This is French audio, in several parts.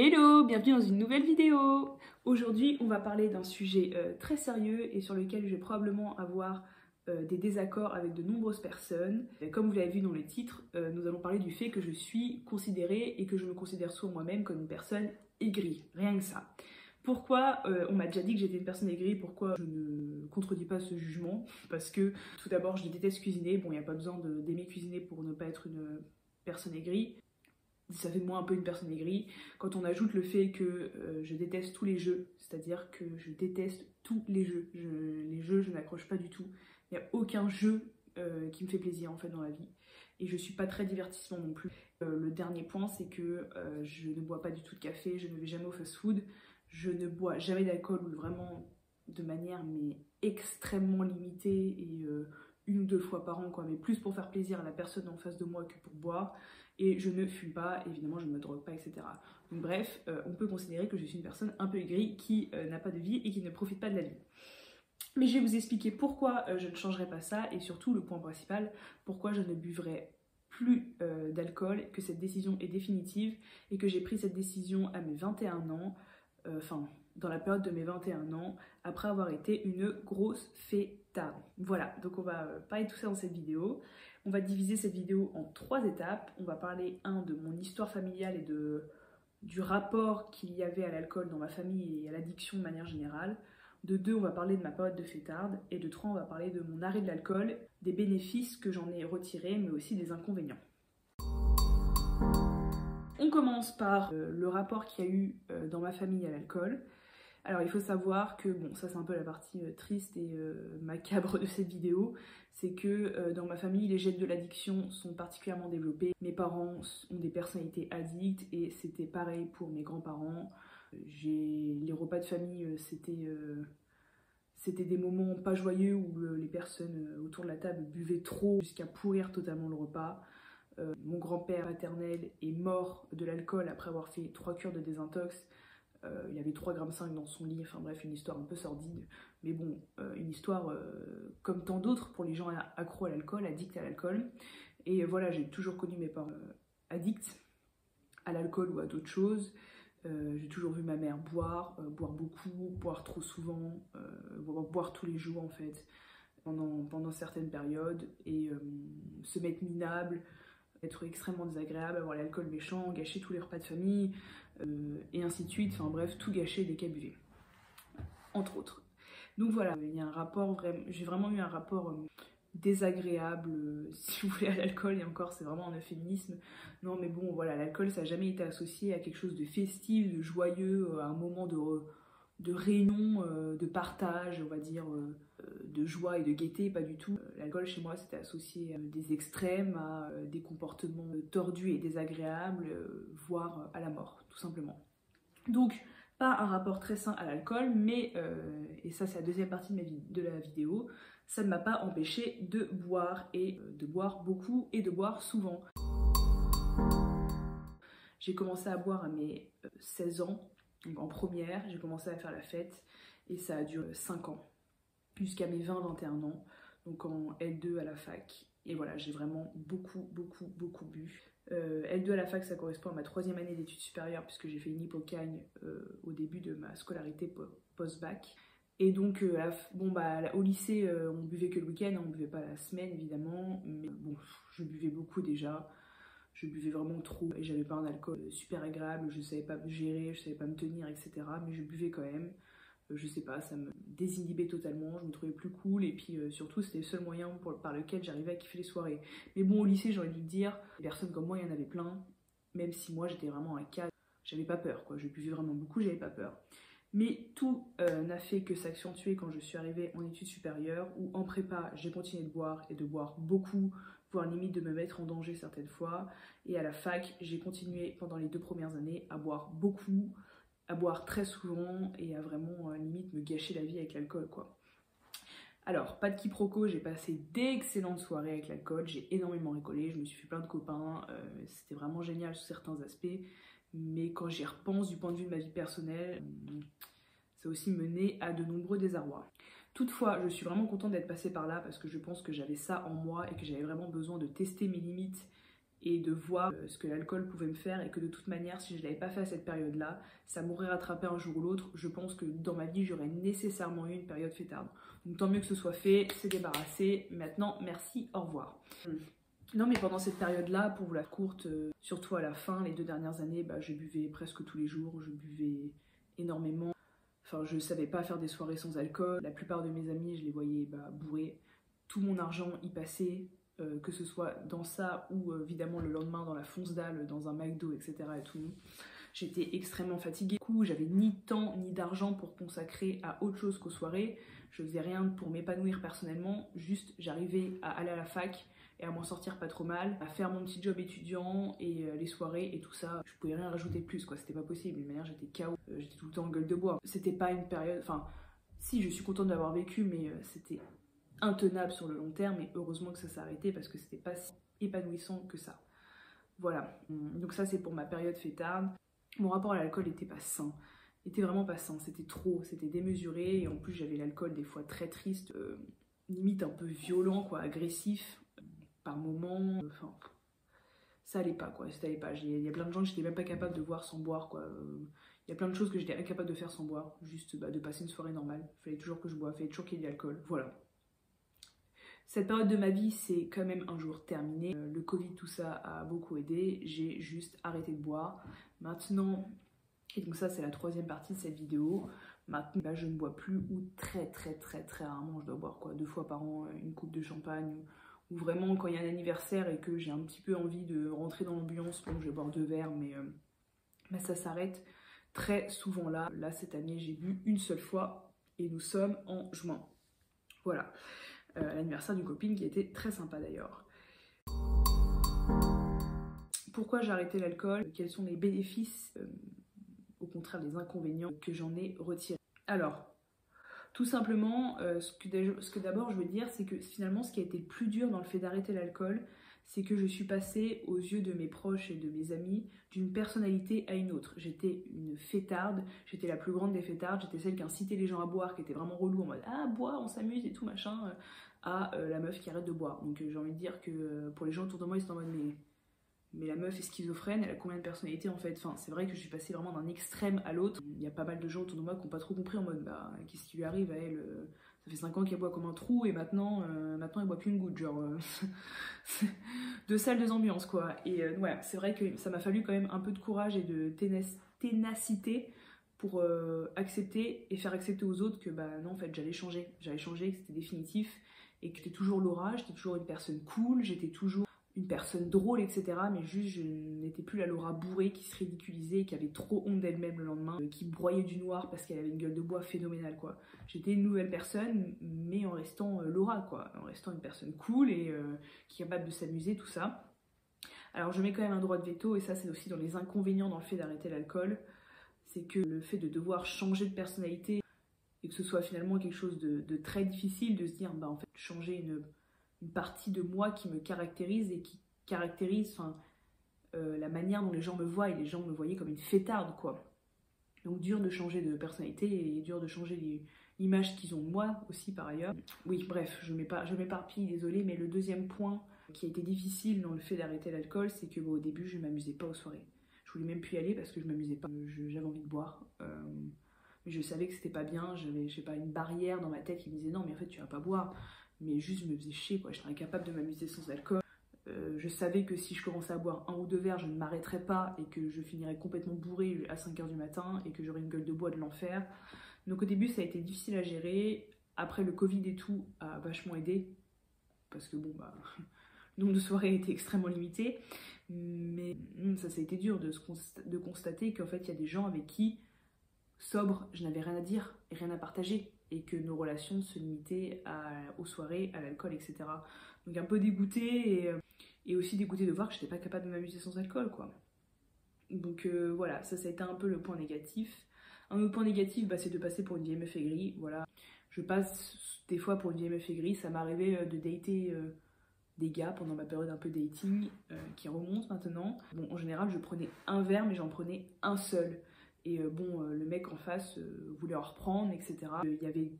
Hello, bienvenue dans une nouvelle vidéo. Aujourd'hui, on va parler d'un sujet très sérieux et sur lequel je vais probablement avoir des désaccords avec de nombreuses personnes. Et comme vous l'avez vu dans le titre, nous allons parler du fait que je suis considérée et que je me considère sur moi-même comme une personne aigrie, rien que ça. Pourquoi on m'a déjà dit que j'étais une personne aigrie, pourquoi je ne contredis pas ce jugement? Parce que tout d'abord, je déteste cuisiner. Bon, il n'y a pas besoin d'aimer cuisiner pour ne pas être une personne aigrie. Ça fait de moi un peu une personne aigrie. Quand on ajoute le fait que je déteste tous les jeux, c'est-à-dire que je déteste tous les jeux. Les jeux, je n'accroche pas du tout. Il n'y a aucun jeu qui me fait plaisir en fait dans la vie. Et je suis pas très divertissement non plus. Le dernier point, c'est que je ne bois pas du tout de café, je ne vais jamais au fast-food, je ne bois jamais d'alcool, ou vraiment de manière mais extrêmement limitée et une ou deux fois par an, quoi, mais plus pour faire plaisir à la personne en face de moi que pour boire. Et je ne fume pas, évidemment je ne me drogue pas, etc. Donc bref, on peut considérer que je suis une personne un peu aigrie qui n'a pas de vie et qui ne profite pas de la vie. Mais je vais vous expliquer pourquoi je ne changerai pas ça et surtout le point principal, pourquoi je ne buvrai plus d'alcool, que cette décision est définitive et que j'ai pris cette décision à mes 21 ans, dans la période de mes 21 ans, après avoir été une grosse fêtarde. Voilà, donc on va parler de tout ça dans cette vidéo. On va diviser cette vidéo en 3 étapes. On va parler, de mon histoire familiale et du rapport qu'il y avait à l'alcool dans ma famille et à l'addiction de manière générale. De 2, on va parler de ma période de fêtarde. Et de 3, on va parler de mon arrêt de l'alcool, des bénéfices que j'en ai retirés, mais aussi des inconvénients. On commence par le rapport qu'il y a eu dans ma famille à l'alcool. Alors il faut savoir que, bon, ça c'est un peu la partie triste et macabre de cette vidéo, c'est que dans ma famille les gènes de l'addiction sont particulièrement développés. Mes parents ont des personnalités addictes et c'était pareil pour mes grands-parents. Les repas de famille, c'était des moments pas joyeux où les personnes autour de la table buvaient trop jusqu'à pourrir totalement le repas. Mon grand-père paternel est mort de l'alcool après avoir fait 3 cures de désintox. Il avait 3,5 g dans son lit, enfin bref, une histoire un peu sordide. Mais bon, une histoire comme tant d'autres pour les gens accros à l'alcool, addicts à l'alcool. Et voilà, j'ai toujours connu mes parents addicts à l'alcool ou à d'autres choses. J'ai toujours vu ma mère boire beaucoup, boire trop souvent, boire tous les jours en fait, pendant certaines périodes, et se mettre minable, être extrêmement désagréable, avoir l'alcool méchant, gâcher tous les repas de famille, et ainsi de suite, enfin bref, tout gâcher dès qu'elle buvait, entre autres. Donc voilà, il y a un rapport, j'ai vraiment eu un rapport désagréable, si vous voulez, à l'alcool, et encore c'est vraiment un euphémisme. Non mais bon, voilà, l'alcool ça n'a jamais été associé à quelque chose de festif, de joyeux, à un moment de réunion, de partage, on va dire, de joie et de gaieté, pas du tout. L'alcool chez moi c'était associé à des extrêmes, à des comportements tordus et désagréables, voire à la mort, tout simplement. Donc, pas un rapport très sain à l'alcool, mais, et ça c'est la deuxième partie de la vidéo, ça ne m'a pas empêché de boire, et de boire beaucoup et de boire souvent. J'ai commencé à boire à mes 16 ans, donc en première, j'ai commencé à faire la fête, et ça a duré 5 ans, jusqu'à mes 20-21 ans, donc en L2 à la fac. Et voilà, j'ai vraiment beaucoup bu. L2 à la fac, ça correspond à ma 3e année d'études supérieures, puisque j'ai fait une hypocagne au début de ma scolarité post-bac. Et donc, au lycée, on buvait que le week-end, on buvait pas la semaine évidemment, mais bon, je buvais beaucoup déjà. Je buvais vraiment trop et j'avais pas un alcool super agréable, je savais pas me gérer, je savais pas me tenir, etc. Mais je buvais quand même. Je sais pas, ça me désinhibait totalement, je me trouvais plus cool, et puis surtout c'était le seul moyen par lequel j'arrivais à kiffer les soirées. Mais bon, au lycée, j'ai envie de vous dire, des personnes comme moi, il y en avait plein, même si moi j'étais vraiment un cas, j'avais pas peur, quoi. Je buvais vraiment beaucoup, j'avais pas peur. Mais tout n'a fait que s'accentuer quand je suis arrivée en études supérieures, où en prépa, j'ai continué de boire, et de boire beaucoup, voire limite de me mettre en danger certaines fois. Et à la fac, j'ai continué pendant les 2 premières années à boire beaucoup, à boire très souvent, et à vraiment limite me gâcher la vie avec l'alcool, quoi. Alors, pas de quiproquo, j'ai passé d'excellentes soirées avec l'alcool, j'ai énormément rigolé, je me suis fait plein de copains, c'était vraiment génial sous certains aspects, mais quand j'y repense du point de vue de ma vie personnelle, ça a aussi mené à de nombreux désarrois. Toutefois, je suis vraiment contente d'être passée par là, parce que je pense que j'avais ça en moi et que j'avais vraiment besoin de tester mes limites et de voir ce que l'alcool pouvait me faire et que de toute manière, si je ne l'avais pas fait à cette période-là, ça m'aurait rattrapé un jour ou l'autre. Je pense que dans ma vie, j'aurais nécessairement eu une période fêtarde. Donc tant mieux que ce soit fait, c'est débarrassé. Maintenant, merci, au revoir. Non mais pendant cette période-là, pour vous la courte, surtout à la fin, les 2 dernières années, je buvais presque tous les jours, je buvais énormément. Enfin, je savais pas faire des soirées sans alcool. La plupart de mes amis, je les voyais bourrés. Tout mon argent y passait, que ce soit dans ça ou évidemment le lendemain dans la fonce dalle, dans un McDo, etc. et tout. J'étais extrêmement fatiguée. Du coup, j'avais ni temps ni d'argent pour consacrer à autre chose qu'aux soirées. Je faisais rien pour m'épanouir personnellement. Juste, j'arrivais à aller à la fac et à m'en sortir pas trop mal, à faire mon petit job étudiant et les soirées et tout ça. Je pouvais rien rajouter de plus, quoi. C'était pas possible. De manière, j'étais KO. J'étais tout le temps en gueule de bois. C'était pas une période. Enfin, si, je suis contente d'avoir vécu, mais c'était intenable sur le long terme. Et heureusement que ça s'est arrêté parce que c'était pas si épanouissant que ça. Voilà. Donc ça, c'est pour ma période fêtarde. Mon rapport à l'alcool était pas sain. Était vraiment pas sain. C'était trop. C'était démesuré. Et en plus, j'avais l'alcool des fois très triste, limite un peu violent, quoi, agressif. Par moments, enfin, ça allait pas, quoi, ça allait pas. Il y a plein de gens que j'étais même pas capable de voir sans boire, quoi. Il y a plein de choses que j'étais incapable de faire sans boire, juste de passer une soirée normale. Il fallait toujours que je boive, il fallait toujours qu'il y ait de l'alcool, voilà. Cette période de ma vie, c'est quand même un jour terminé. Le Covid, tout ça a beaucoup aidé. J'ai juste arrêté de boire. Maintenant, et donc ça c'est la 3e partie de cette vidéo. Maintenant, je ne bois plus ou très rarement je dois boire, quoi. 2 fois par an, une coupe de champagne. Ou vraiment quand il y a un anniversaire et que j'ai un petit peu envie de rentrer dans l'ambiance, bon, je vais boire 2 verres, mais ça s'arrête très souvent là. Là, cette année, j'ai bu une seule fois et nous sommes en juin. Voilà, l'anniversaire d'une copine qui était très sympa d'ailleurs. Pourquoi j'ai arrêté l'alcool? Quels sont les bénéfices, au contraire les inconvénients que j'en ai retirés? Alors, tout simplement, ce que d'abord je veux dire, c'est que finalement ce qui a été le plus dur dans le fait d'arrêter l'alcool, c'est que je suis passée aux yeux de mes proches et de mes amis d'une personnalité à une autre. J'étais une fêtarde, j'étais la plus grande des fêtardes, j'étais celle qui incitait les gens à boire, qui était vraiment relou en mode « Ah, bois, on s'amuse et tout machin », à la meuf qui arrête de boire. Donc j'ai envie de dire que pour les gens autour de moi, ils sont en mode « Mais la meuf est schizophrène, elle a combien de personnalités en fait ?» Enfin, c'est vrai que je suis passée vraiment d'un extrême à l'autre. Il y a pas mal de gens autour de moi qui n'ont pas trop compris en mode qu'est-ce qui lui arrive à elle, ça fait 5 ans qu'elle boit comme un trou et maintenant elle boit plus une goutte, genre 2 salles, 2 ambiances, quoi. Et ouais, c'est vrai que ça m'a fallu quand même un peu de courage et de ténacité pour accepter et faire accepter aux autres que non, en fait j'allais changer, que c'était définitif et que j'étais toujours Laura, j'étais toujours une personne cool, j'étais toujours une personne drôle, etc. Mais juste, je n'étais plus la Laura bourrée qui se ridiculisait, qui avait trop honte d'elle-même le lendemain, qui broyait du noir parce qu'elle avait une gueule de bois phénoménale, quoi. J'étais une nouvelle personne, mais en restant Laura, quoi. En restant une personne cool et qui est capable de s'amuser, tout ça. Alors, je mets quand même un droit de veto, et ça, c'est aussi dans les inconvénients dans le fait d'arrêter l'alcool. C'est que le fait de devoir changer de personnalité et que ce soit finalement quelque chose de très difficile, de se dire, en fait, changer une partie de moi qui me caractérise et qui caractérise la manière dont les gens me voient, et les gens me voyaient comme une fêtarde, quoi. Donc dur de changer de personnalité et dur de changer l'image qu'ils ont de moi aussi par ailleurs. Oui, bref, je m'éparpille, désolée, mais le 2e point qui a été difficile dans le fait d'arrêter l'alcool, c'est que au début je m'amusais pas aux soirées. Je voulais même plus y aller parce que je m'amusais pas, j'avais envie de boire. Mais je savais que c'était pas bien, j'avais, je sais pas, une barrière dans ma tête qui me disait non mais en fait tu vas pas boire. Mais juste je me faisais chier, quoi. J'étais incapable de m'amuser sans alcool. Je savais que si je commençais à boire 1 ou 2 verres, je ne m'arrêterais pas et que je finirais complètement bourrée à 5 h du matin et que j'aurais une gueule de bois de l'enfer. Donc au début ça a été difficile à gérer. Après le Covid et tout a vachement aidé parce que bon le nombre de soirées était extrêmement limité. Mais ça a été dur de constater qu'en fait il y a des gens avec qui, sobre, je n'avais rien à dire et rien à partager, et que nos relations se limitaient aux soirées, à l'alcool, etc. Donc un peu dégoûtée et aussi dégoûtée de voir que je n'étais pas capable de m'amuser sans alcool, quoi. Donc voilà, ça a été un peu le point négatif. Un autre point négatif, c'est de passer pour une vieille meuf aigrie, voilà. Je passe des fois pour une vieille meuf aigrie, ça m'arrivait de dater des gars pendant ma période un peu dating, qui remonte maintenant. Bon, en général, je prenais un verre, mais j'en prenais un seul. Et le mec en face voulait en reprendre, etc. Il y avait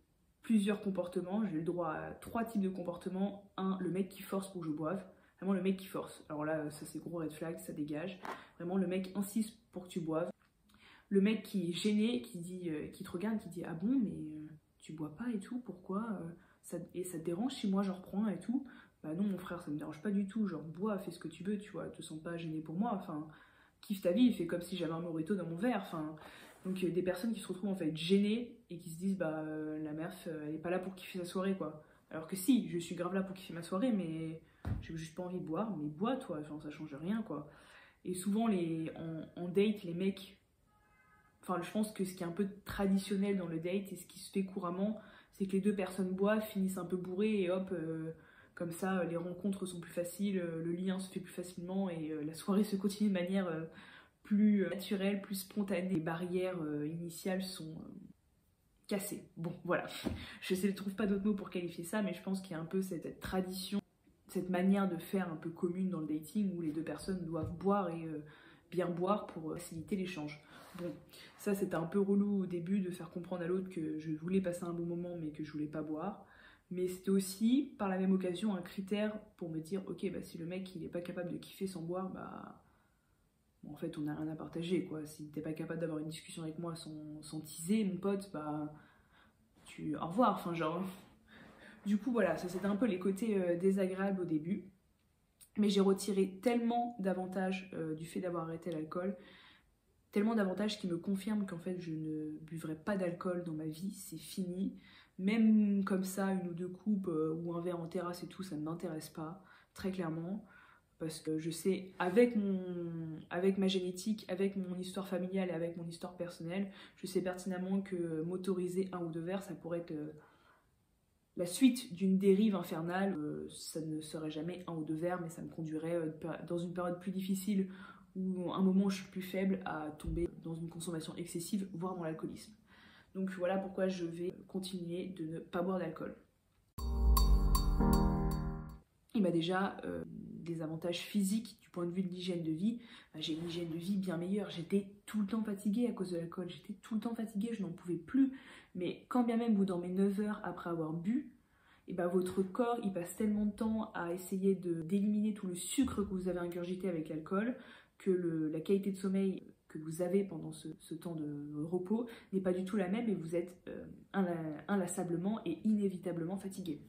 plusieurs comportements, j'ai eu le droit à 3 types de comportements. 1, le mec qui force pour que je boive. Vraiment le mec qui force. Alors là, ça c'est gros red flag, ça dégage. Vraiment le mec insiste pour que tu boives. Le mec qui est gêné, qui te regarde, qui dit ah bon mais tu bois pas et tout, pourquoi et ça te dérange si moi j'en reprends un et tout? Bah non mon frère, ça me dérange pas du tout, genre bois, fais ce que tu veux, tu vois, te sens pas gêné pour moi, enfin kiffe ta vie, fais comme si j'avais un mojito dans mon verre, enfin. Donc des personnes qui se retrouvent en fait gênées et qui se disent bah la meuf elle est pas là pour kiffer sa soirée quoi. Alors que si, je suis grave là pour kiffer ma soirée, mais j'ai juste pas envie de boire, mais bois toi, enfin, ça change rien quoi. Et souvent en date, les mecs, enfin je pense que ce qui est un peu traditionnel dans le date et ce qui se fait couramment, c'est que les deux personnes boivent, finissent un peu bourrées et hop, comme ça les rencontres sont plus faciles, le lien se fait plus facilement et la soirée se continue de manière plus naturelle, plus spontanée. Les barrières initiales sont cassées. Bon voilà, je ne trouve pas d'autres mots pour qualifier ça, mais je pense qu'il y a un peu cette tradition, cette manière de faire un peu commune dans le dating où les deux personnes doivent boire et bien boire pour faciliter l'échange. Bon, ça c'était un peu relou au début de faire comprendre à l'autre que je voulais passer un bon moment mais que je voulais pas boire. Mais c'était aussi par la même occasion un critère pour me dire ok bah si le mec il est pas capable de kiffer sans boire, bah bon, en fait on n'a rien à partager quoi. Si t'es pas capable d'avoir une discussion avec moi sans teaser mon pote, bah au revoir, enfin genre. Du coup voilà, ça c'était un peu les côtés désagréables au début. Mais j'ai retiré tellement d'avantages du fait d'avoir arrêté l'alcool, tellement d'avantages qui me confirment qu'en fait je ne buvrai pas d'alcool dans ma vie, c'est fini. Même comme ça, une ou deux coupes ou un verre en terrasse et tout, ça ne m'intéresse pas, très clairement. Parce que je sais, avec ma génétique, avec mon histoire familiale et avec mon histoire personnelle, je sais pertinemment que m'autoriser un ou deux verres, ça pourrait être la suite d'une dérive infernale. Ça ne serait jamais un ou deux verres, mais ça me conduirait dans une période plus difficile ou un moment où je suis plus faible à tomber dans une consommation excessive, voire dans l'alcoolisme. Donc voilà pourquoi je vais continuer de ne pas boire d'alcool. Il m'a déjà des avantages physiques du point de vue de l'hygiène de vie. J'ai une hygiène de vie bien meilleure. J'étais tout le temps fatiguée à cause de l'alcool. J'étais tout le temps fatiguée, je n'en pouvais plus. Mais quand bien même vous dormez 9 heures après avoir bu, et ben votre corps il passe tellement de temps à essayer d'éliminer tout le sucre que vous avez ingurgité avec l'alcool que la qualité de sommeil que vous avez pendant ce temps de repos n'est pas du tout la même et vous êtes inlassablement et inévitablement fatigué.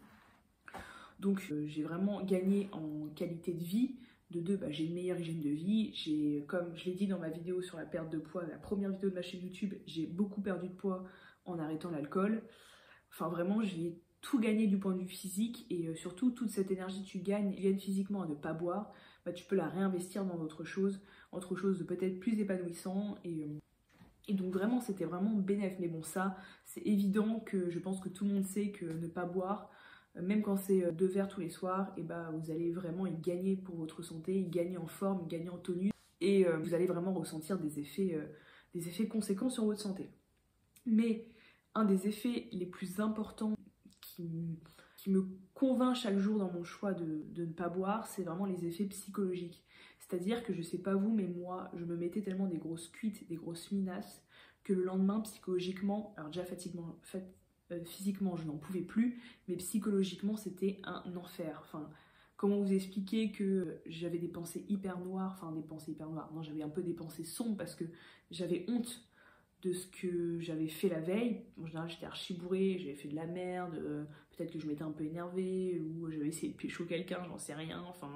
Donc j'ai vraiment gagné en qualité de vie. De deux, j'ai une meilleure hygiène de vie. Comme je l'ai dit dans ma vidéo sur la perte de poids, la première vidéo de ma chaîne YouTube, j'ai beaucoup perdu de poids en arrêtant l'alcool. Enfin vraiment, j'ai tout gagné du point de vue physique et surtout toute cette énergie que tu gagnes physiquement à ne pas boire, tu peux la réinvestir dans autre chose de peut-être plus épanouissant et donc vraiment c'était vraiment bénéf. Mais bon ça, c'est évident que je pense que tout le monde sait que ne pas boire, même quand c'est 2 verres tous les soirs, et vous allez vraiment y gagner pour votre santé, y gagner en forme, y gagner en tonus et vous allez vraiment ressentir des effets conséquents sur votre santé. Mais un des effets les plus importants qui me convainc chaque jour dans mon choix de ne pas boire, c'est vraiment les effets psychologiques. C'est-à-dire que je sais pas vous, mais moi, je me mettais tellement des grosses cuites, des grosses minasses, que le lendemain, psychologiquement, alors déjà physiquement, je n'en pouvais plus, mais psychologiquement, c'était un enfer. Enfin, comment vous expliquer que j'avais des pensées hyper noires, non, j'avais un peu des pensées sombres parce que j'avais honte de ce que j'avais fait la veille. En général, j'étais archi bourrée, j'avais fait de la merde, peut-être que je m'étais un peu énervée, ou j'avais essayé de pécho quelqu'un, j'en sais rien, enfin,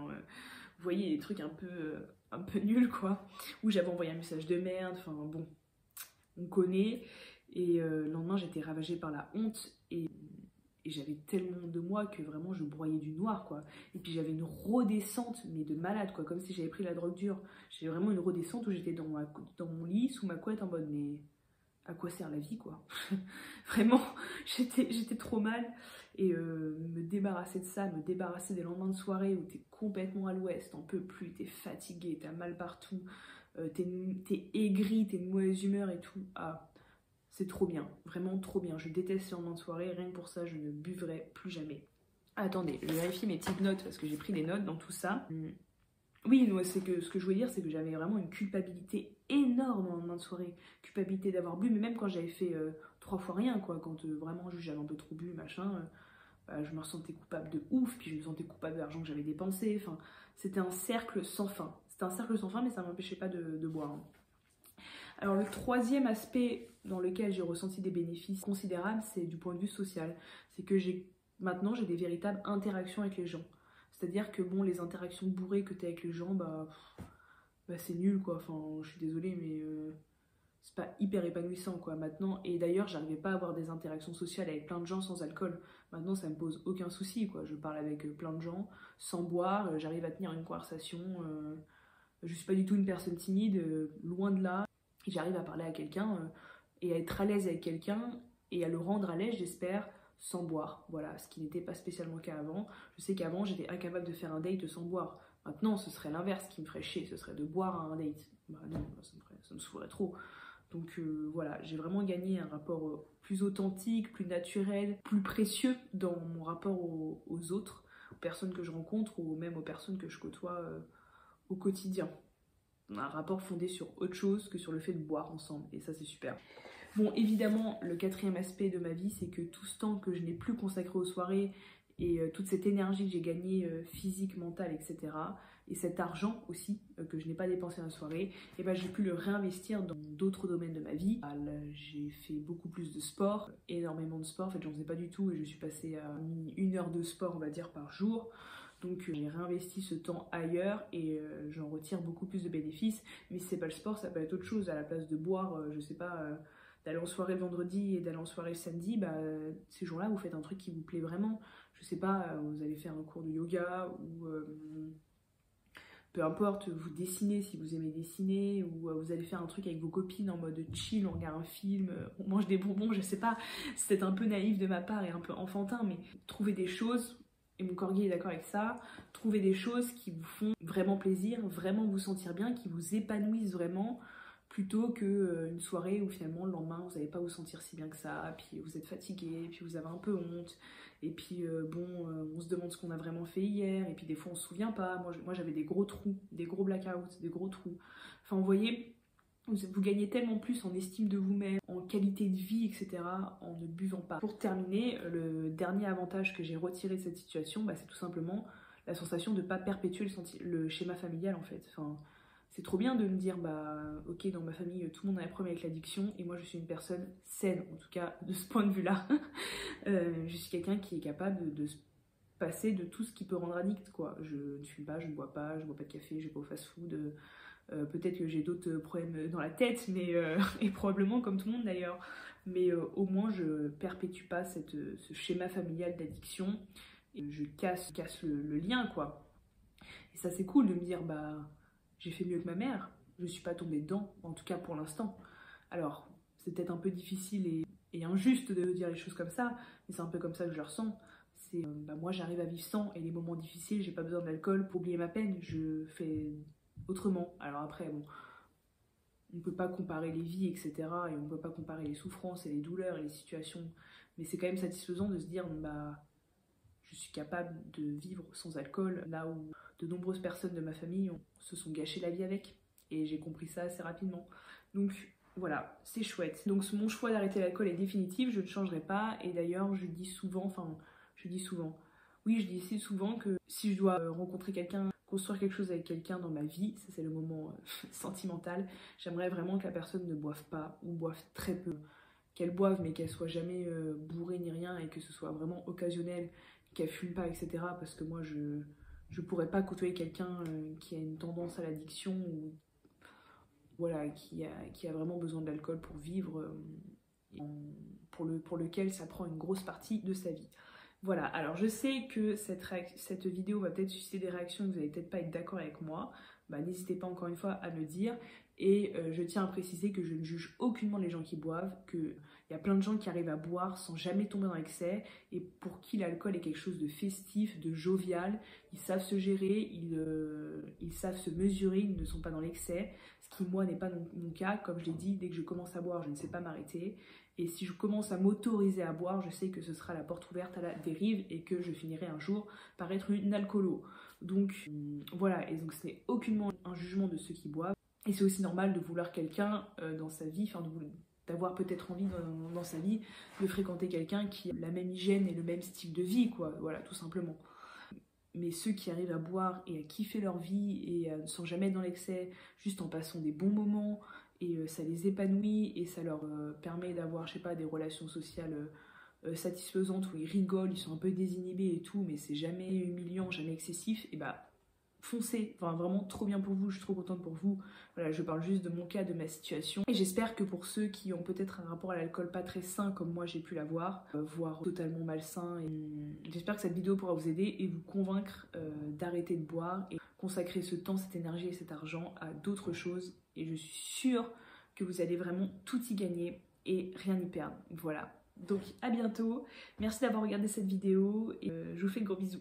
vous voyez, des trucs un peu nuls, quoi, ou j'avais envoyé un message de merde, enfin, bon, on connaît, et le lendemain, j'étais ravagée par la honte, et j'avais tellement de moi que vraiment je broyais du noir quoi. Et puis j'avais une redescente mais de malade quoi, comme si j'avais pris la drogue dure. J'avais vraiment une redescente où j'étais dans mon lit sous ma couette en mode mais à quoi sert la vie quoi. Vraiment j'étais trop mal et me débarrasser de ça, me débarrasser des lendemains de soirée où t'es complètement à l'ouest, t'en peux plus, t'es fatigué, t'as mal partout, t'es aigri, t'es de mauvaise humeur et tout. Ah, c'est trop bien, vraiment trop bien. Je déteste ces moments de soirée, rien que pour ça, je ne buvrai plus jamais. Attendez, je vérifie mes petites notes parce que j'ai pris des notes dans tout ça. Oui, ce que je voulais dire, c'est que j'avais vraiment une culpabilité énorme en lendemain de soirée. Culpabilité d'avoir bu, mais même quand j'avais fait 3 fois rien, quoi, quand vraiment juste j'avais un peu trop bu, machin. je me sentais coupable de ouf, puis je me sentais coupable de l'argent que j'avais dépensé. Enfin, c'était un cercle sans fin. C'était un cercle sans fin, mais ça ne m'empêchait pas de boire. Hein. Alors le troisième aspect dans lequel j'ai ressenti des bénéfices considérables, c'est du point de vue social. C'est que maintenant j'ai des véritables interactions avec les gens. C'est-à-dire que bon, les interactions bourrées que tu as avec les gens, bah c'est nul quoi. Enfin, je suis désolée, mais c'est pas hyper épanouissant quoi maintenant. Et d'ailleurs, j'arrivais pas à avoir des interactions sociales avec plein de gens sans alcool. Maintenant, ça me pose aucun souci quoi. Je parle avec plein de gens sans boire, j'arrive à tenir une conversation. Je suis pas du tout une personne timide, loin de là. J'arrive à parler à quelqu'un et à être à l'aise avec quelqu'un et à le rendre à l'aise, j'espère, sans boire. Voilà, ce qui n'était pas spécialement le cas avant. Je sais qu'avant, j'étais incapable de faire un date sans boire. Maintenant, ce serait l'inverse qui me ferait chier, ce serait de boire à un date. Bah non, ça me saoulerait trop. Donc voilà, j'ai vraiment gagné un rapport plus authentique, plus naturel, plus précieux dans mon rapport aux autres, aux personnes que je rencontre ou même aux personnes que je côtoie au quotidien. Un rapport fondé sur autre chose que sur le fait de boire ensemble, et ça c'est super. Bon, évidemment, le quatrième aspect de ma vie, c'est que tout ce temps que je n'ai plus consacré aux soirées et toute cette énergie que j'ai gagnée physique, mentale, etc. et cet argent aussi que je n'ai pas dépensé dans la soirée, et ben j'ai pu le réinvestir dans d'autres domaines de ma vie. J'ai fait beaucoup plus de sport, énormément de sport, en fait j'en faisais pas du tout et je suis passée à 1 heure de sport on va dire par jour. Donc j'ai réinvesti ce temps ailleurs et j'en retire beaucoup plus de bénéfices. Mais si c'est pas le sport, ça peut être autre chose. À la place de boire, je sais pas, d'aller en soirée le vendredi et d'aller en soirée le samedi, bah, ces jours-là, vous faites un truc qui vous plaît vraiment. Je sais pas, vous allez faire un cours de yoga ou peu importe, vous dessinez si vous aimez dessiner, ou vous allez faire un truc avec vos copines en mode chill, on regarde un film, on mange des bonbons, je sais pas, c'est un peu naïf de ma part et un peu enfantin, mais trouvez des choses. Et mon corgi est d'accord avec ça, trouver des choses qui vous font vraiment plaisir, vraiment vous sentir bien, qui vous épanouissent vraiment, plutôt qu'une soirée où finalement le lendemain vous n'allez pas vous sentir si bien que ça, puis vous êtes fatigué, puis vous avez un peu honte, et puis on se demande ce qu'on a vraiment fait hier, et puis des fois on se souvient pas. Moi j'avais des gros trous, des gros blackouts, des gros trous. Enfin vous voyez, vous gagnez tellement plus en estime de vous-même, en qualité de vie, etc. en ne buvant pas. Pour terminer, le dernier avantage que j'ai retiré de cette situation, bah, c'est tout simplement la sensation de ne pas perpétuer le schéma familial en fait. Enfin, c'est trop bien de me dire, bah ok, dans ma famille, tout le monde a un problème avec l'addiction et moi je suis une personne saine, en tout cas de ce point de vue-là. Je suis quelqu'un qui est capable de se passer de tout ce qui peut rendre addict, quoi. Je ne fume pas, je ne bois pas de café, je vais pas au fast-food. Peut-être que j'ai d'autres problèmes dans la tête, mais et probablement comme tout le monde d'ailleurs. Mais au moins je perpétue pas ce schéma familial d'addiction et je casse le lien, quoi. Et ça c'est cool de me dire, bah j'ai fait mieux que ma mère, je suis pas tombée dedans, en tout cas pour l'instant. Alors c'est peut-être un peu difficile et injuste de dire les choses comme ça, mais c'est un peu comme ça que je le ressens. C'est bah, moi j'arrive à vivre sans, et les moments difficiles, j'ai pas besoin d'alcool pour oublier ma peine, je fais autrement. Alors après, bon, on ne peut pas comparer les vies, etc. et on ne peut pas comparer les souffrances et les douleurs et les situations, mais c'est quand même satisfaisant de se dire, bah, je suis capable de vivre sans alcool, là où de nombreuses personnes de ma famille se sont gâchées la vie avec, et j'ai compris ça assez rapidement. Donc voilà, c'est chouette. Donc mon choix d'arrêter l'alcool est définitif, je ne changerai pas, et d'ailleurs je dis souvent, oui je dis assez souvent que si je dois rencontrer quelqu'un, construire quelque chose avec quelqu'un dans ma vie, ça c'est le moment sentimental, j'aimerais vraiment que la personne ne boive pas, ou boive très peu, qu'elle boive mais qu'elle soit jamais bourrée ni rien, et que ce soit vraiment occasionnel, qu'elle fume pas, etc. Parce que moi je pourrais pas côtoyer quelqu'un qui a une tendance à l'addiction, ou voilà, qui a vraiment besoin de l'alcool pour vivre, pour lequel ça prend une grosse partie de sa vie. Voilà, alors je sais que cette vidéo va peut-être susciter des réactions, que vous n'allez peut-être pas être d'accord avec moi, bah, n'hésitez pas encore une fois à me dire, et je tiens à préciser que je ne juge aucunement les gens qui boivent, qu'il y a plein de gens qui arrivent à boire sans jamais tomber dans l'excès, et pour qui l'alcool est quelque chose de festif, de jovial, ils savent se gérer, ils savent se mesurer, ils ne sont pas dans l'excès, ce qui moi n'est pas mon cas. Comme je l'ai dit, dès que je commence à boire, je ne sais pas m'arrêter. Et si je commence à m'autoriser à boire, je sais que ce sera la porte ouverte à la dérive et que je finirai un jour par être une alcoolo. Donc voilà, et donc ce n'est aucunement un jugement de ceux qui boivent. Et c'est aussi normal de vouloir quelqu'un dans sa vie, enfin d'avoir peut-être envie dans sa vie de fréquenter quelqu'un qui a la même hygiène et le même style de vie, quoi, voilà, tout simplement. Mais ceux qui arrivent à boire et à kiffer leur vie et sans jamais être dans l'excès, juste en passant des bons moments, et ça les épanouit et ça leur permet d'avoir, je sais pas, des relations sociales satisfaisantes où ils rigolent, ils sont un peu désinhibés et tout, mais c'est jamais humiliant, jamais excessif, et bah foncez, enfin vraiment trop bien pour vous, je suis trop contente pour vous. Voilà, je parle juste de mon cas, de ma situation. Et j'espère que pour ceux qui ont peut-être un rapport à l'alcool pas très sain comme moi j'ai pu l'avoir, voire totalement malsain, j'espère que cette vidéo pourra vous aider et vous convaincre d'arrêter de boire et consacrer ce temps, cette énergie et cet argent à d'autres choses. Et je suis sûre que vous allez vraiment tout y gagner et rien y perdre. Voilà. Donc à bientôt, merci d'avoir regardé cette vidéo et je vous fais de gros bisous.